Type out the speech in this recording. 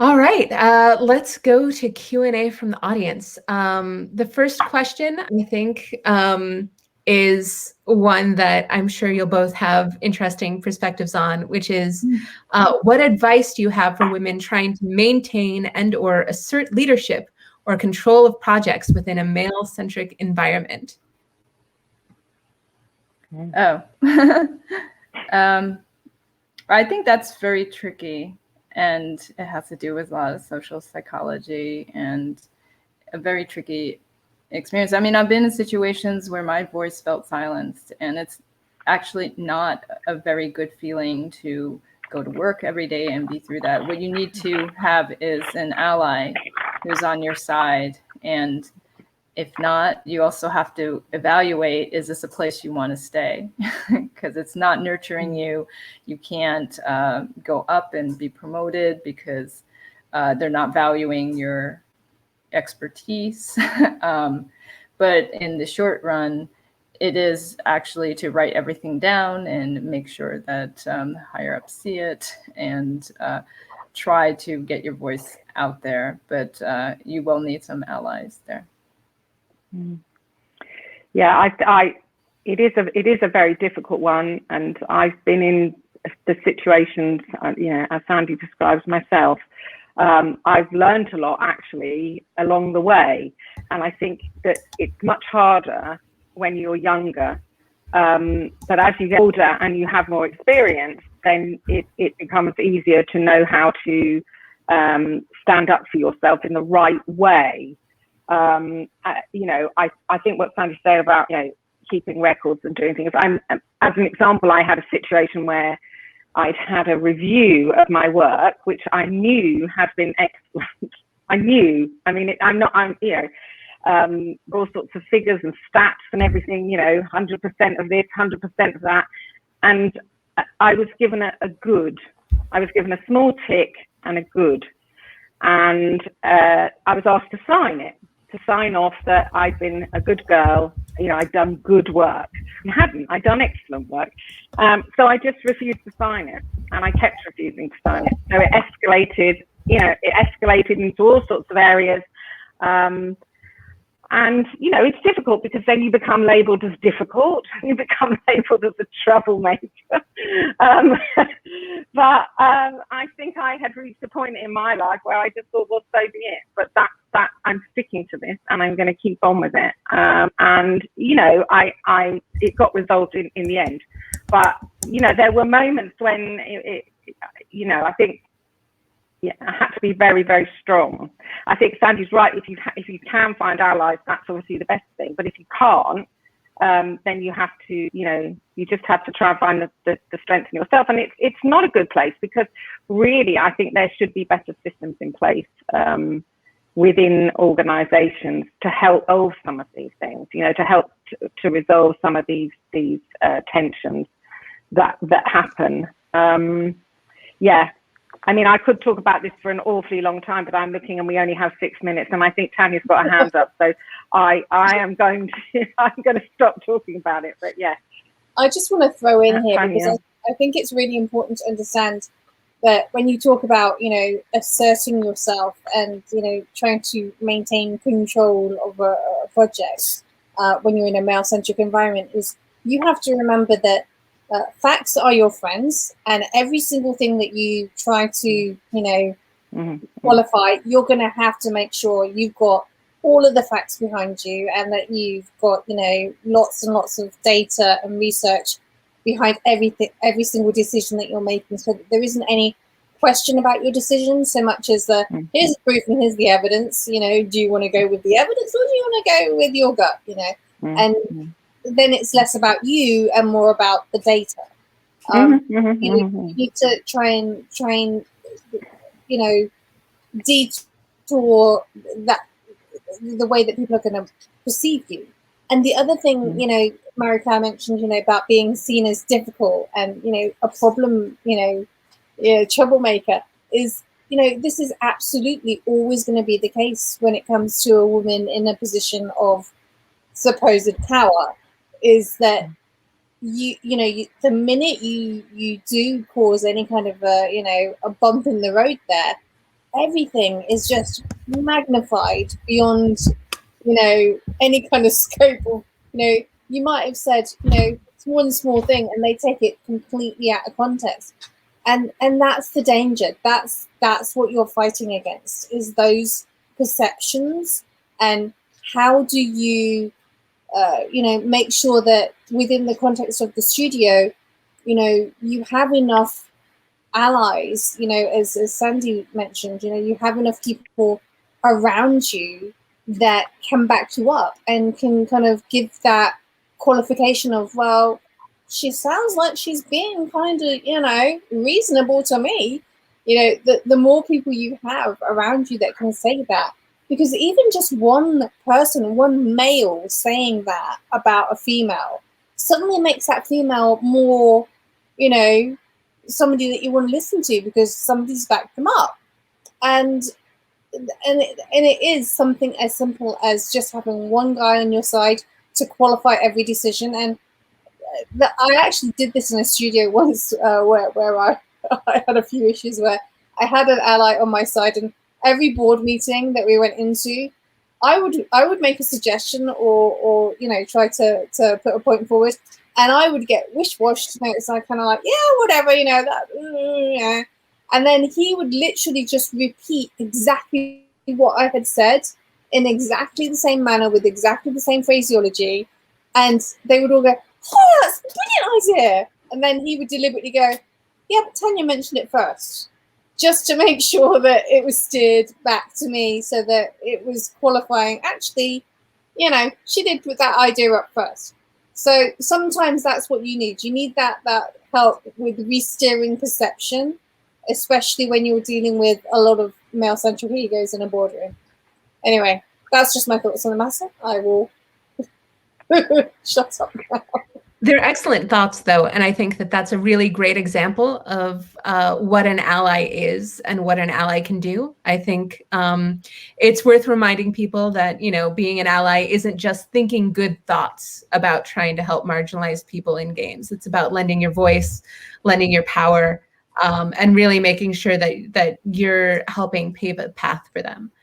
All right, let's go to Q&A from the audience. The first question, I think, is one that I'm sure you'll both have interesting perspectives on, which is, what advice do you have for women trying to maintain and or assert leadership or control of projects within a male-centric environment? Oh, I think that's very tricky, and it has to do with a lot of social psychology and a very tricky experience. I mean, I've been in situations where my voice felt silenced, and it's actually not a very good feeling to go to work every day and be through that. What you need to have is an ally who's on your side, and if not, you also have to evaluate, is this a place you want to stay? Because it's not nurturing you. You can't go up and be promoted because they're not valuing your expertise. But in the short run, it is actually to write everything down and make sure that higher ups see it and try to get your voice out there. But you will need some allies there. Yeah, it is a very difficult one, and I've been in the situations, as Sandy describes myself. I've learned a lot actually along the way, and I think that it's much harder when you're younger. But as you get older and you have more experience, then it becomes easier to know how to stand up for yourself in the right way. I think what Sandy said about keeping records and doing things. As an example, I had a situation where I'd had a review of my work, which I knew had been excellent. I knew. I mean, all sorts of figures and stats and everything. 100% of this, 100% of that, and I was given a good. I was given a small tick and a good, and I was asked to sign it. To sign off that I'd been a good girl, I'd done good work. I hadn't. I'd done excellent work. So I just refused to sign it, and I kept refusing to sign it. So it escalated. It escalated into all sorts of areas. And, it's difficult because then you become labelled as difficult. You become labelled as a troublemaker. But I think I had reached a point in my life where I just thought, well, so be it. But that I'm sticking to this, and I'm going to keep on with it. And it got resolved in the end. But there were moments when I think. Yeah, I had to be very, very strong. I think Sandy's right. If you can find allies, that's obviously the best thing. But if you can't, then you have to, you just have to try and find the strength in yourself. And it's not a good place, because really, I think there should be better systems in place within organisations to help solve some of these things. To help to resolve some of these tensions that happen. Yeah. I mean, I could talk about this for an awfully long time, but I'm looking and we only have 6 minutes, and I think Tanya's got her hands up, so I'm going to stop talking about it. But yeah, I just want to throw in here because I think it's really important to understand that when you talk about asserting yourself and trying to maintain control of a project when you're in a male-centric environment, is you have to remember that. Facts are your friends, and every single thing that you try to, qualify, you're going to have to make sure you've got all of the facts behind you, and that you've got, lots and lots of data and research behind everything, every single decision that you're making, so that there isn't any question about your decision so much as here's the proof and here's the evidence. Do you want to go with the evidence, or do you want to go with your gut? And then it's less about you and more about the data. You need to try and detour that the way that people are going to perceive you. And the other thing, Marika mentioned, about being seen as difficult and a problem, troublemaker, is this is absolutely always going to be the case when it comes to a woman in a position of supposed power. Is that the minute you do cause any kind of a bump in the road there, everything is just magnified beyond, any kind of scope of, you might have said, it's one small thing and they take it completely out of context. And that's the danger. That's what you're fighting against, is those perceptions. And how do you, make sure that within the context of the studio, you have enough allies, as Sandy mentioned, you have enough people around you that can back you up and can kind of give that qualification of, well, she sounds like she's being kind of, reasonable to me. The more people you have around you that can say that, because even just one person, one male saying that about a female suddenly makes that female more, somebody that you want to listen to because somebody's backed them up. And it is something as simple as just having one guy on your side to qualify every decision. And I actually did this in a studio once where I had a few issues where I had an ally on my side, and every board meeting that we went into, I would make a suggestion or try to put a point forward, and I would get wish-washed. So I kind of like, yeah, whatever, that. And then he would literally just repeat exactly what I had said in exactly the same manner with exactly the same phraseology, and they would all go, "Oh, that's a brilliant idea!" And then he would deliberately go, "Yeah, but Tanya mentioned it first," just to make sure that it was steered back to me so that it was qualifying. Actually, she did put that idea up first. So sometimes that's what you need. You need that help with re-steering perception, especially when you're dealing with a lot of male-centric egos in a boardroom. Anyway, that's just my thoughts on the matter. I will shut up now. They're excellent thoughts, though, and I think that that's a really great example of what an ally is and what an ally can do. I think it's worth reminding people that, being an ally isn't just thinking good thoughts about trying to help marginalized people in games. It's about lending your voice, lending your power, and really making sure that you're helping pave a path for them.